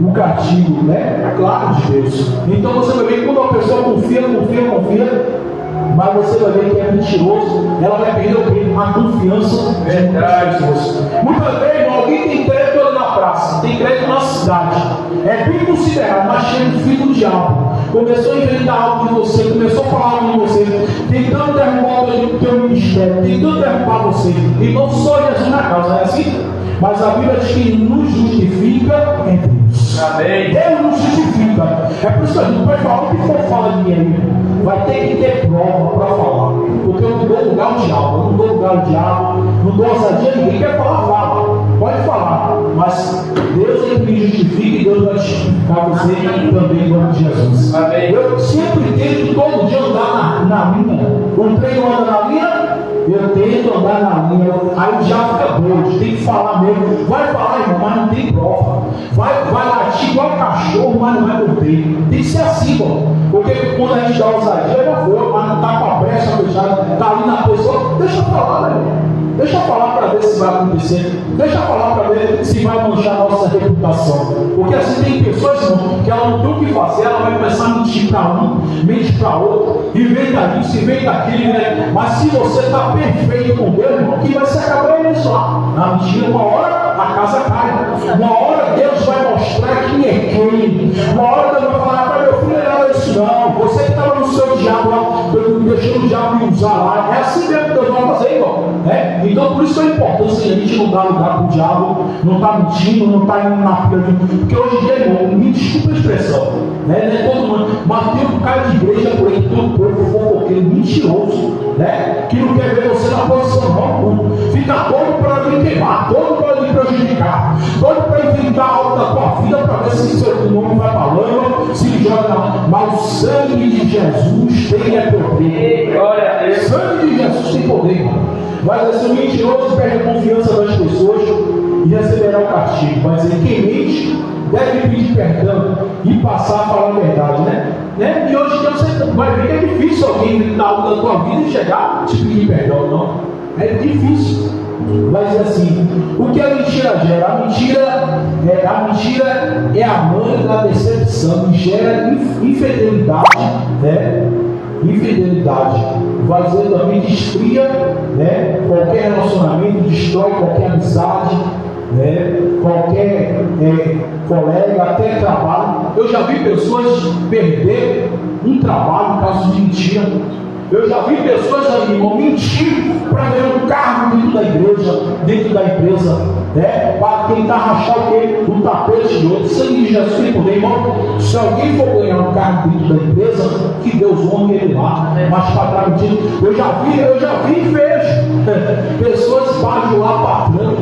S2: O castigo, né? Claro, de Deus. Então você vai ver que quando a pessoa confia, mas você vai ver que é mentiroso, ela vai perder o quê? A confiança das pessoas. Muitas vezes, alguém tem crédito ali na praça, tem crédito na cidade, é bem considerado, mas cheio de filho do diabo. Começou a inventar algo de você, começou a falar algo de você, tentando derrubar o teu ministério, tentando derrubar você. E não só Jesus na causa, não é assim? Mas a Bíblia diz que nos justifica em Deus.
S1: Amém.
S2: Deus nos justifica. É por isso que a gente vai falar o que for falar de mim. Vai ter que ter prova para falar. Porque eu não dou lugar ao diabo. Eu não dou lugar ao diabo. Não dou ousadia a ninguém. Quer falar, fala. Pode falar. Mas Deus é que me justifica e Deus vai justificar você também em nome de Jesus.
S1: Amém.
S2: Eu sempre tento todo dia andar na linha. O treino anda na linha. Eu tento andar na linha, aí já fica doido, tem que falar mesmo. Vai falar, irmão, mas não tem prova. Vai latir igual cachorro, mas não vai morder. Tem que ser assim, irmão. Porque quando a gente dá ousadia, já foi, mas não está com a brecha fechada, está ali na pessoa. Deixa eu falar, velho. Deixa eu falar para ver se vai acontecer. Deixa eu falar para ver se vai manchar a nossa reputação. Porque assim tem pessoas, irmão, que ela não tem o que fazer, ela vai começar a mentir para um, mente para outro, inventa isso, inventa aquilo, né? Mas se você está perfeito com Deus, irmão, que vai se acabar isso lá. Na mentira, uma hora a casa cai. Uma hora Deus vai mostrar quem é quem. Uma hora Deus vai falar, para meu filho, não era isso não. Você que estava no seu diabo lá, deixando o diabo me usar lá. É assim mesmo que Deus vai fazer, irmão. Né? Então por isso que é importante a gente não dar lugar para o diabo, não está mentindo, não está indo na fila de... Porque hoje em dia, irmão, me desculpa a expressão, né? Não é todo mundo, mas tem um cara de igreja por aí, todo povo fofoqueiro, mentiroso, né? Que não quer ver você na posição não, fica todo para lhe queimar, todo para lhe prejudicar, todo para inventar algo da tua vida para ver se seu nome vai falando, se joga na... Mas o sangue de Jesus tem poder.
S1: Glória a Deus.
S2: O sangue de Jesus tem poder, irmão. Vai ser mentiroso, perde a confiança das pessoas e receberá o castigo. Mas quem mente deve pedir perdão e passar a falar a verdade, né? E hoje você vai ver que é difícil alguém dar algo da tua vida e chegar e te pedir perdão, não. É difícil. Mas assim, o que a mentira gera? A mentira é a mãe da decepção e gera infidelidade, né? Infidelidade vai dizer também que esfria, né? Qualquer relacionamento, destrói qualquer amizade, né? Qualquer colega, até trabalho. Eu já vi pessoas perder um trabalho por causa de mentira. Eu já vi pessoas ali, mentir para ganhar um cargo dentro da empresa, né? Para tentar rachar o quê? O tapete de outro. Sangue de Jesus tem poder, irmão. Se alguém for ganhar um cargo dentro da empresa, que Deus honre ele lá. Mas para trás mentira. Eu já vi e vejo pessoas bajular patrão,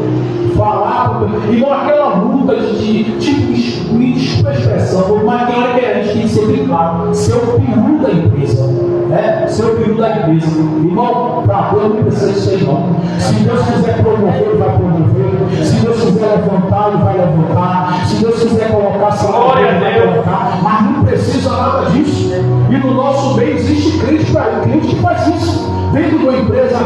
S2: falar, igual aquela multa de tipo, me desculpa a expressão, mas tem hora que a gente tem que ser bem claro, ser o peru da empresa, né? Ser o peru da empresa. Irmão, para Deus não precisa disso aí não. Se Deus quiser promover, ele vai promover. Se Deus quiser levantar, ele vai levantar. Se Deus quiser colocar salário, ele vai colocar. Mas não precisa nada disso. E no nosso meio existe crente que faz isso. Dentro de uma empresa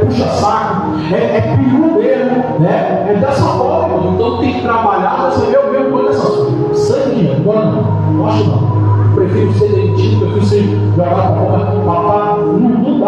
S2: puxa-saco, é peru mesmo, né? É dessa forma. Então tem que trabalhar, você eu mesmo com essas coisas. Sangue, agora não acho não. Prefiro ser demitido, prefiro ser jogado para fora. Não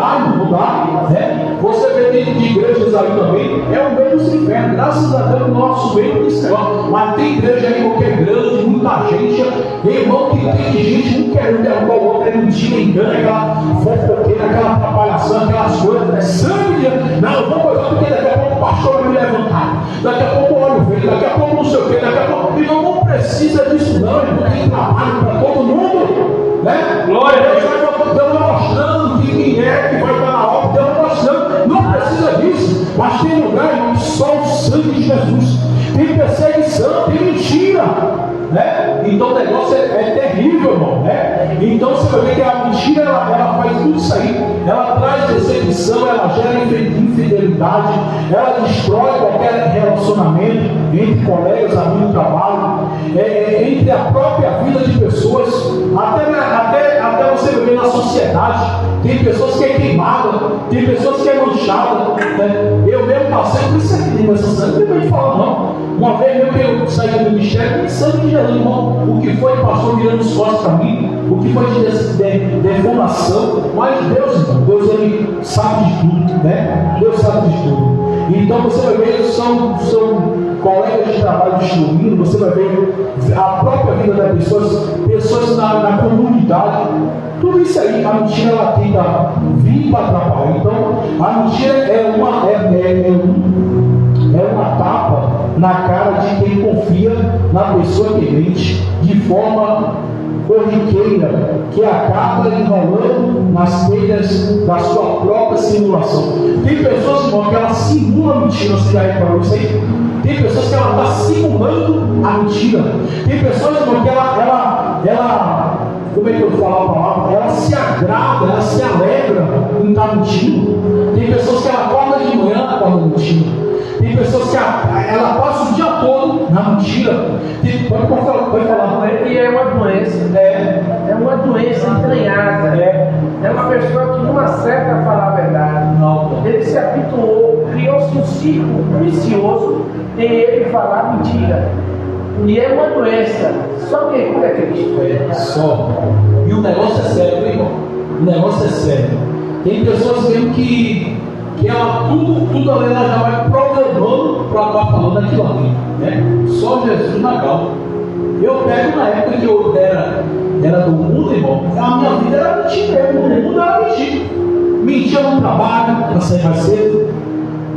S2: dá, né? Você vê dentro de igrejas aí também, é o meio dos infernos. Graças a Deus, o nosso meio não se mas tem igreja aí qualquer grande, muita gente, irmão, que tem gente, um querendo derrubar o outro, é mentira, engana, aquela fofoqueira, aquela atrapalhação, aquelas coisas, né? Sangue, não, vou coisar porque daqui a pouco o pastor vai me levantar, daqui a pouco o óleo vem, daqui a pouco não sei o que, daqui a pouco. Irmão, não precisa disso, não, irmão, tem trabalho para todo mundo, né?
S1: Glória a Deus.
S2: Deus vai mostrando quem é que vai estar na obra, Deus vai mostrando, não precisa disso, mas tem lugar, irmão, só o sangue de Jesus, tem perseguição, tem mentira, né? Então o negócio é terrível, irmão, né? Então você vai ver que a mentira ela faz tudo isso aí, ela traz decepção, ela gera infidelidade, ela destrói qualquer relacionamento entre colegas, amigos, trabalho, entre a própria vida de pessoas, até você ver na sociedade. Tem pessoas que é queimada, tem pessoas que é manchada, né? Eu mesmo passei por isso aqui, tem essa sangue, não tem que falar, não. Uma vez eu saí do ministério, tem sangue de Jesus, irmão. O que foi, passou virando os costas para mim, o que foi de deformação, mas Deus, irmão, Deus ele sabe de tudo, né? Deus sabe de tudo. Então você vai ver, são colegas de trabalho destruindo, você vai ver a própria vida das pessoas na comunidade. Tudo isso aí, a mentira ela tenta vir para atrapalhar. Então, a mentira é uma tapa na cara de quem confia na pessoa que mente de forma corriqueira, que acaba enrolando nas telhas da sua própria simulação. Tem pessoas, irmão, que ela simula mentira, você já reparou isso aí? Tem pessoas que ela está simulando a mentira. Tem pessoas, irmão, que ela como é que eu falo a palavra? Ela se agrada, ela se alegra em estar mentindo. Tem pessoas que ela acorda de manhã, acorda mentindo. Tem pessoas que ela passa o dia todo na mentira. Pode falar.
S4: E é uma doença. É uma doença entranhada. É uma pessoa que não acerta a falar a verdade.
S2: Não.
S4: Ele se habituou, criou-se um ciclo vicioso em ele falar mentira. E é uma doença. Só quem cura é Cristo.
S2: Só. E o negócio é sério, meu irmão. O negócio é sério. Tem pessoas mesmo que ela tudo ali ela já vai programando para estar falando aquilo ali, né? Só Jesus na calma. Eu pego na época que eu era do mundo, irmão, a minha vida era mentir mesmo, o mundo era mentir. Mentia no trabalho, para sair mais cedo,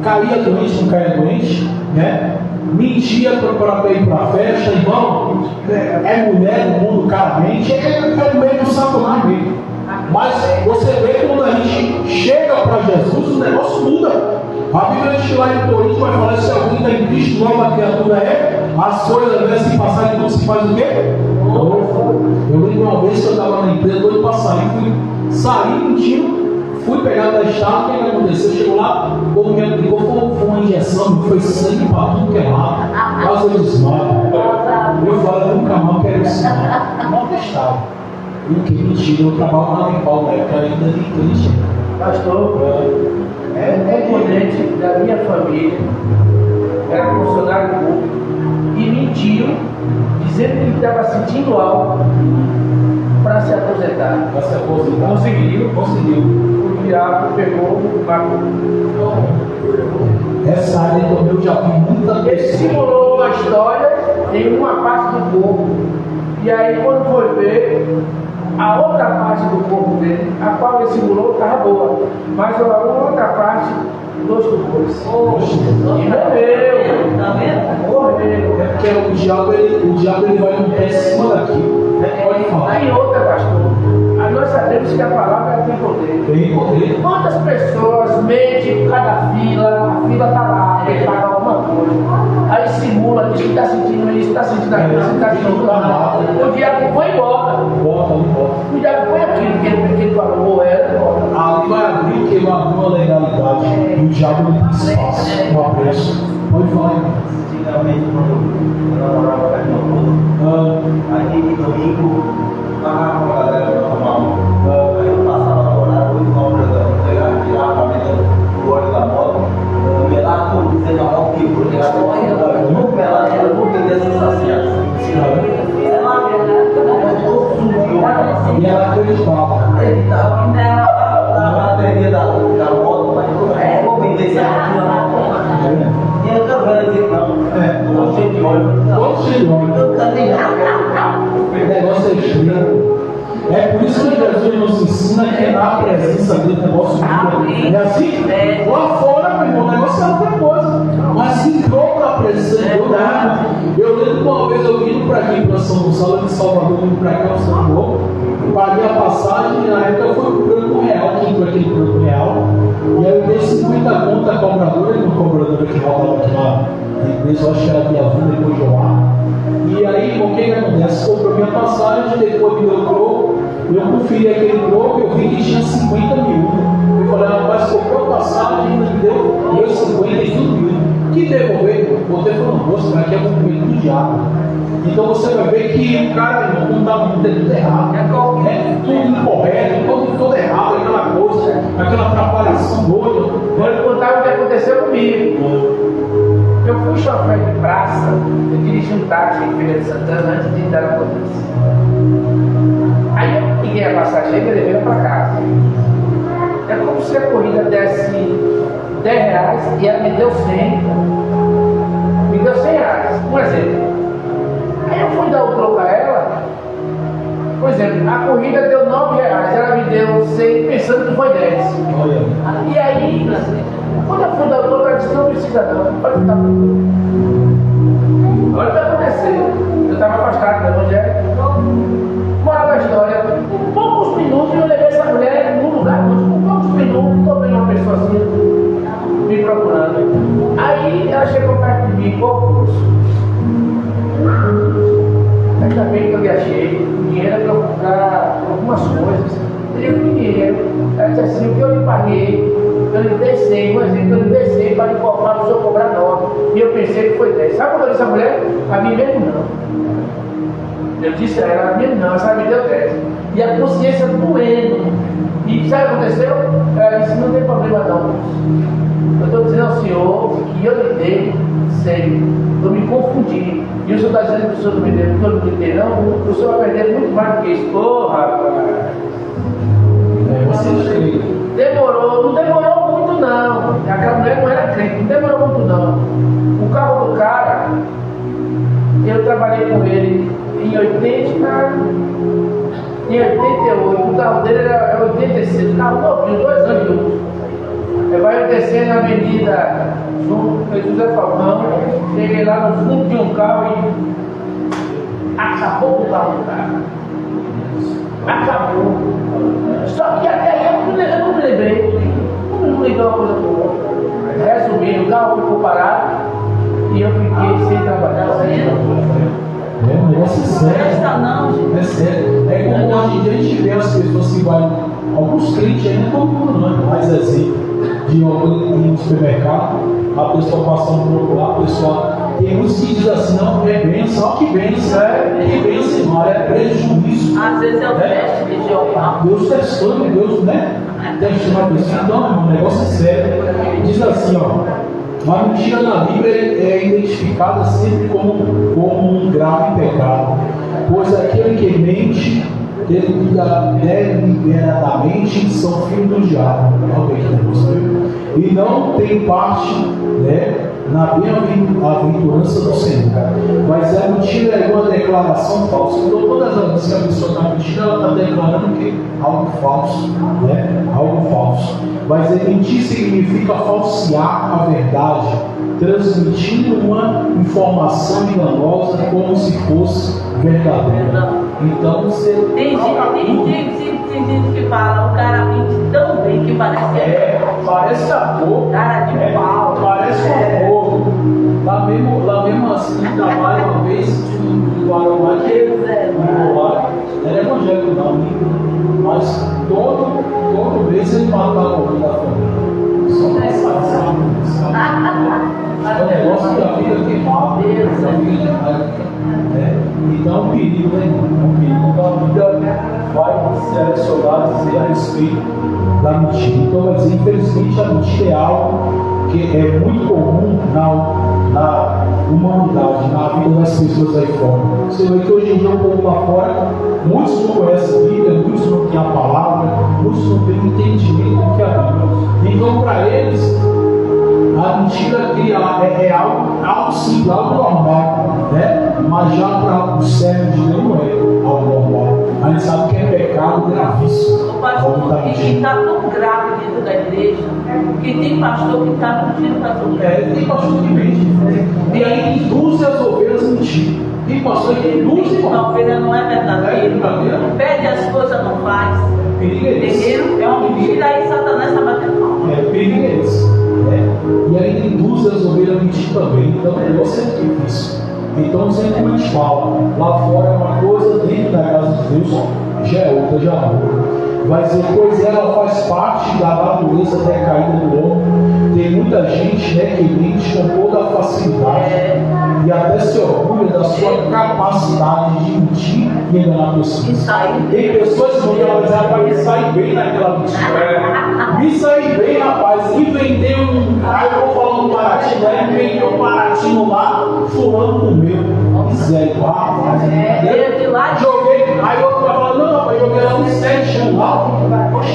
S2: caía doente, não caía doente, né? Mentia para ir para a festa, irmão, é mulher no mundo claramente, é o meio do satanás mesmo. Mas você vê quando a gente chega para Jesus, o negócio muda. A Bíblia diz lá em Coríntios vai falar: se alguém está em Cristo, nova criatura é, as coisas devem se passar e tudo se faz o quê? Eu lembro uma vez que eu estava na empresa, doido para sair, saí mentindo, fui pegar da estrada, o que aconteceu? Chegou lá, o povo me aplicou, foi uma injeção, foi sangue para tudo que é lá, quase eu desmaio. Eu falei: nunca mais quero isso, não testava. E que mentira, eu trabalho na Nepal, né? Eu ainda nem crente.
S4: Pastor, um componente da minha família era funcionário público e mentiu, dizendo que estava sentindo algo para se aposentar.
S2: Para se aposentar.
S4: Conseguiu. O diabo pegou o matou.
S2: Essa área também eu já vi muita
S4: Ele
S2: pessoa.
S4: simulou a história em uma parte do corpo. E aí, quando foi ver, a outra parte do corpo dele, a qual ele simulou, estava boa. Mas a outra parte, 2 tumores. E morreu.
S1: Tá vendo?
S4: Morreu.
S2: É porque o diabo ele vai no pé em cima daqui. Pode falar.
S4: Aí outra, pastor. Nós sabemos que a palavra tem poder.
S2: Tem poder.
S4: Quantas pessoas mentem por cada fila, a fila está lá, ele paga alguma coisa. Aí simula, diz que está sentindo isso, está sentindo aquilo, está sentindo aquilo. O diabo foi embora.
S2: Bota.
S4: O diabo foi aquilo que ele falou,
S2: Ali vai abrir que vai abrir uma legalidade. E o diabo ele tem espaço, um apreço. Pode falar, irmão.
S5: Antigamente, quando eu namorava com a minha aí de domingo, marcava com a galera normal. Aí eu passava no horário 8 horas da manhã, tirava a camisa do óleo da moto, ia lá todo dizendo ao que porque eu vou pelar, eu vou vender essa saciação.
S2: E ela acreditava.
S5: Na bateria da moto, mas eu vou vender esse aqui lá. E eu tô vendo aqui, não. Tô cheio de óleo.
S2: Todo cheio de óleo. O negócio é estranho. É por isso que Jesus nos ensina que é na presença dele o negócio muda. É assim? Lá fora, meu irmão, o negócio é outra coisa. Mas entrou para a presença de Deus. Eu lembro que uma vez eu vim para aqui, para São Gonçalo, de Salvador, vim para cá, São João. Paguei a passagem e na época eu fui pro Branco Real, que entrou aquele Branco Real. E aí eu dei 50 conto a cobradora, e uma cobradora que rodava aqui lá na empresa, eu acho que era Via Vida, depois de lá. E aí, o que acontece? Comprou minha passagem, depois me deu troco, eu conferi aquele troco, eu vi que tinha 50 mil. Eu falei: rapaz, comprou a passagem, ainda me deu meus 50 e tudo mil. Que devolver? Botei para no bolso, para que é movimento do diabo. Então você vai ver que o cara não está muito tudo errado, tudo incorreto, tudo errado, aquela coisa, aquela atrapalhação doida.
S4: Vou lhe contar o que aconteceu comigo. praça, eu dirigi um táxi em Feira de Santana antes de entrar na polícia. Aí eu peguei a passagem e levei ela para casa. É como se a corrida desse R$10 e ela me deu 100. Me deu R$100, um exemplo. Aí eu fui dar o troco a ela. Por exemplo, a corrida deu R$9, ela me deu 100 pensando que foi 10.
S2: Olha.
S4: E aí, quando eu fui dar o troco, ela disse: não precisa não, pode ficar. Agora o que aconteceu? Eu estava afastado do evangelho. Moral da história, em poucos minutos eu levei essa mulher num lugar, em poucos minutos estou vendo uma pessoa assim, me procurando. Aí ela chegou perto de mim, poucos. Ainda bem que eu viajei, o dinheiro é para eu comprar algumas coisas. Eu digo: que dinheiro? Ela disse assim: o que eu lhe paguei, eu lhe dei 100, por exemplo, eu lhe dei 100 para informar para o senhor cobrar 9. E eu pensei que foi 10. Sabe quando eu disse a mulher? A mim mesmo não. Eu disse a ela: a minha não, essa me deu 10. E a consciência doendo. E sabe o que aconteceu? Ela disse: não tem problema não. Eu estou dizendo ao senhor que eu lhe dei 100. Eu me confundi. E o senhor está dizendo que o senhor não me deu, que eu não me dei não? O senhor vai perder muito mais do que isso. Ô, rapaz. Demorou, não demorou muito não. Aquela mulher não era crente, não demorou muito não. O carro do cara, eu trabalhei com ele em 88, o carro dele era 86, o carro novinho, 2 anos de uso. Eu vai descer na avenida José Falcão, cheguei lá no fundo de um carro e acabou o carro do cara. Acabou. Só que até aí eu não me lembrei. Não liguei uma coisa com outra. Resumindo, o carro ficou parado e eu fiquei sem trabalhar.
S2: É um negócio sério. É sério. É como hoje em dia a gente vê as pessoas que vai. Alguns crentes ainda todo mundo não, mas assim, de ir no supermercado, a pessoa passando por outro lado, a pessoa. Tem muitos que dizem assim: não, é bênção, que bênção, que bênção, irmão, é prejuízo.
S3: Às vezes é o teste de Jeová.
S2: Deus testando, Deus, né? Testando a pessoa. Então, o negócio é sério. Diz assim, ó: a mentira na Bíblia é identificada sempre como um grave pecado, pois aquele que mente deliberadamente são filhos do diabo. E não tem parte, né, na bem-aventurança do Senhor. Mas a mentira é uma declaração falsa. Então, todas as vezes que a pessoa está mentindo, ela está declarando que algo falso, né? Algo falso. Mas mentir significa falsear a verdade, transmitindo uma informação enganosa como se fosse verdadeira. Então você.
S3: Tem gente que fala: o cara mente tão bem que parece que
S2: parece ator.
S3: cara de pau.
S2: Parece um ator. Lá mesmo assim, trabalho uma vez no Guarumá, que era evangélico não, mas todo mês ele matava alguém da família. Só para passar. É um negócio que a vida queimada. Então é um perigo, né? É um perigo. Então a Bíblia vai selecionar e dizer a respeito da mentira. Então vai dizer: infelizmente a mentira é algo que é muito comum na humanidade, na vida das pessoas aí fora. Você vê que hoje em dia o povo lá fora, muitos não conhecem a Bíblia, muitos não têm a palavra, muitos não têm entendimento do que é a Bíblia. Então para eles, a mentira é algo simples, algo normal, né? Mas já para o servo de Deus não é algo normal. A gente sabe que é pecado gravíssimo.
S3: O pastor está tão grave dentro da igreja que tem pastor que está mentindo para todo mundo.
S2: Tem pastor que mente. E aí induz as ovelhas a mentir. Tem pastor que induz, irmão.
S3: A ovelha não é verdadeira. Pede as coisas, não faz.
S2: Perigo é esse.
S3: Entendeu? É uma mentira aí, Satanás está batendo mal.
S2: Perigo é esse. E ainda induz as ovelhas a mentir também. Então o negócio é difícil. Então sempre como a gente fala, lá fora é uma coisa, dentro da casa de Deus já é outra, já muda. Vai dizer: pois ela faz parte da natureza decaída do homem. Tem muita gente, né, que mente com toda a facilidade e até se orgulha da sua capacidade de mentir e enganar pessoas. Tem pessoas que vão dizer: rapaz, me sair bem naquela mentira. Me sair bem, rapaz. E vender um. Aí eu vou falar um baratinho, né? Vender um baratinho lá. faz.
S3: Ele lá de
S2: Joguei, aí outro vai falar, não, rapaz, joguei lá uns 7 anos lá,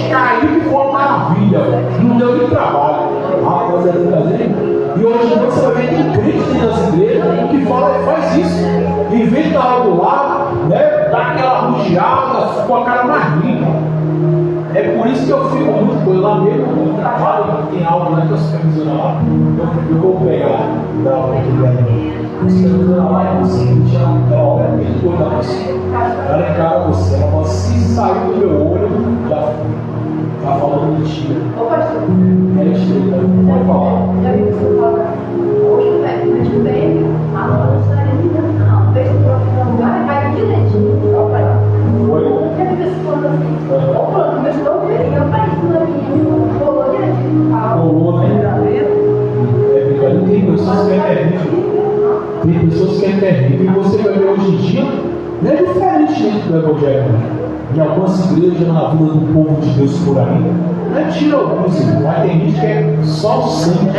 S2: caiu que foi uma maravilha, não deu nem trabalho. Rapaz, é brincadeira. E hoje em dia você vai ver que tem crente das igrejas que faz isso, inventa algo lá, né, dá aquela rugiada com a cara mais limpa. É por isso que eu fico muito coisa lá mesmo, no trabalho, tem algo lá que eu estou camisando lá, eu vou pegar da hora que vem. Você lá é o seguinte, ela olha bem toda a pessoa, ela encara você, ela fala, se sair do meu olho, já está falando mentira.
S6: Ô pastor,
S2: É mentira, pode falar.
S6: já vi você falar. Hoje, mas tudo bem, a não deixa o próximo vai direitinho. Ó, pai.
S2: Oi?
S6: Já vi você falando assim. Ô, pronto, mas estou bem, eu faço isso na minha. Falou direitinho.
S2: Falou, né? É brincadeira, tem pessoas que é terrível. Tem pessoas que é terrível. E você vai ver hoje em dia, não é diferente dentro do Evangelho. Em algumas igrejas na vida do povo de Deus por aí, não é tira alguns, mas tem gente que é só o sangue.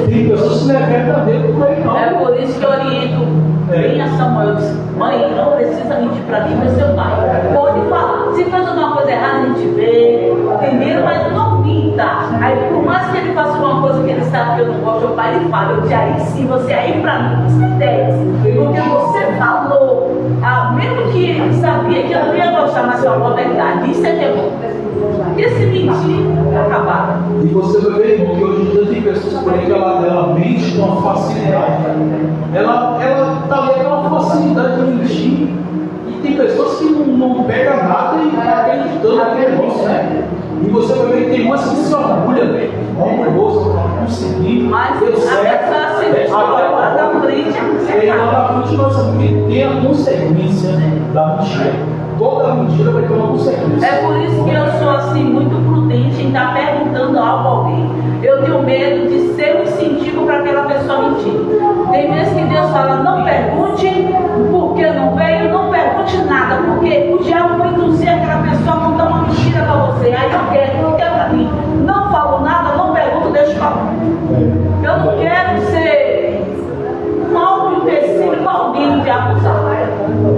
S2: Tem pessoas que não é verdadeiro por aí, não.
S3: É por isso que eu oriento bem a Samuel. Disse, mãe, não precisa mentir para mim, mas seu pai. Pode falar. Se faz alguma coisa errada, a gente vê, entendeu? Mas não minta. Aí, por mais que ele faça uma coisa que ele sabe que eu não gosto, o pai ele fala. Eu disse, aí sim, você aí para mim, você desce. Porque você falou. Mesmo que ele sabia que eu não ia gostar, mas falou a verdade. Isso é que é bom. Porque se mentir, acabar.
S2: E você vai ver que hoje em dia tem pessoas por aí que ela mente com uma facilidade. Ela tá ali com uma facilidade de mentir. E tem pessoas que não pegam nada e ficam acreditando naquele negócio, né? E você vai ver que tem umas que se orgulham, velho. Orgulhoso, pra conseguir.
S3: Mas
S2: deu certo.
S3: a pessoa lá da frente
S2: E lá na frente nós sabemos que tem a consequência da mentira. Toda mentira vai ter uma consequência.
S3: É por isso que eu sou assim muito prudente em estar perguntando algo a alguém. Eu tenho medo de ser um incentivo para aquela pessoa mentir. Tem vezes que Deus fala, não pergunte porque não veio, não pergunte nada, porque o diabo vai induzir aquela pessoa a contar uma mentira para você. Aí eu quero para mim. Não falo nada, não pergunto, deixa eu falar. Eu não quero ser um alvo empecilho para alguém me acusar.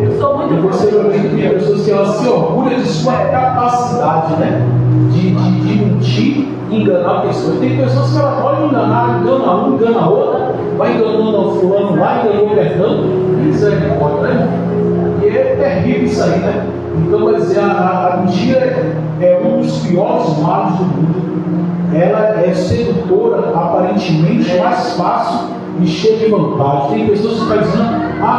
S3: Eu sou
S2: E
S3: muito
S2: você vai ver que tem pessoas que elas se orgulham de sua capacidade, né? De mentir e enganar a pessoa. E tem pessoas que elas podem enganar, engana um, engana outro, vai enganando o fulano lá, enganou o Bertão, isso aí não pode, né? E é terrível isso aí, né? Então, vai dizer, a mentira é um dos piores males do mundo. Ela é sedutora, aparentemente mais fácil e cheia de vantagem. Tem pessoas que estão dizendo,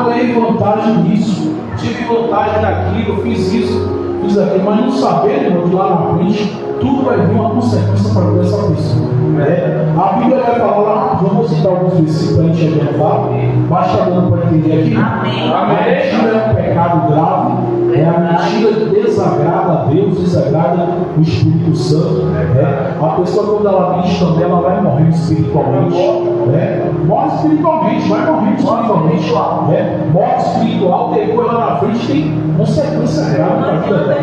S2: ganhei vantagem nisso, tive vantagem naquilo, fiz isso, fiz aquilo, mas não sabendo, irmão, que lá na frente tudo vai vir uma consequência para essa pessoa. Né? A Bíblia vai falar lá, vamos citar alguns versículos para a gente adiantar, basta dando para entender aqui.
S3: Amém.
S2: A mentira é um pecado grave. A mentira desagrada a Deus, desagrada o Espírito Santo. Né? A pessoa, quando ela mente também, ela vai morrer espiritualmente. Né? Morre espiritualmente, vai morrer espiritualmente. Né? Morte espiritual, depois lá na frente tem consequência grave para a vida dela.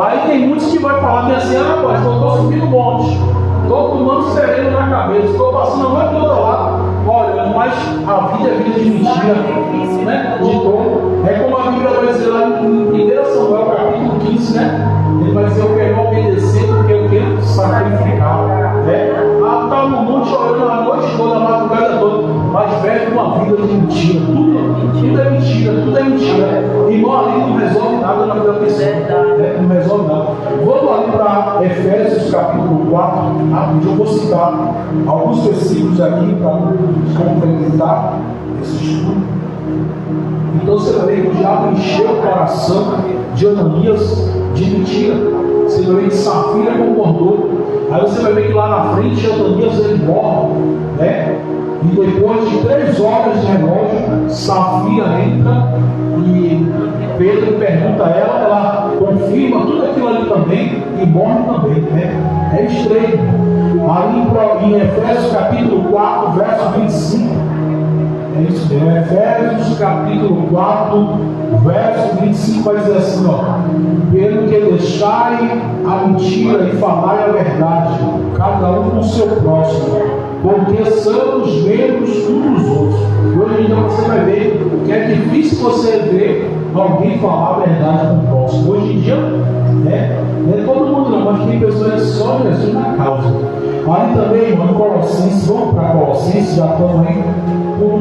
S2: Aí tem muitos que vai falar que assim, rapaz, eu estou subindo monte, estou tomando sereno na cabeça, estou passando a noite toda lá. Olha, mas a vida é vida de mentira, né? De dor. É como a Bíblia vai dizer lá em 1 Samuel capítulo 15, né? Ele vai dizer, eu quero obedecer porque eu quero sacrificar. Né? Está no monte orando a noite toda, a madrugada toda, mas vive uma vida de mentira. Tudo é mentira, tudo é mentira. Irmão, ali não resolve nada na vida da pessoa. Não resolve nada. Vamos ali para Efésios capítulo 4, rapidinho, eu vou citar alguns versículos aqui para complementar esse estudo. Então você vai ver que o diabo encheu o coração de Ananias de mentira. Você vai ver que Safira concordou. Aí você vai ver que lá na frente Ananias ele morre, né? E depois de 3 horas de relógio, Safira entra e Pedro pergunta a ela, ela confirma tudo aquilo ali também e morre também, né? É estranho. Aí em Efésios capítulo 4, verso 25. É isso mesmo, Efésios capítulo 4, verso 25 vai dizer assim, pelo que deixai a mentira e falai a verdade, cada um com o seu próximo, porque somos membros uns dos outros. E hoje em dia você vai ver que é difícil você ver alguém falar a verdade com o próximo. Hoje em dia, não é todo mundo não, mas tem pessoas que só Jesus na causa. Ali também, irmão, Colossenses, vamos para Colossenses, já estamos aí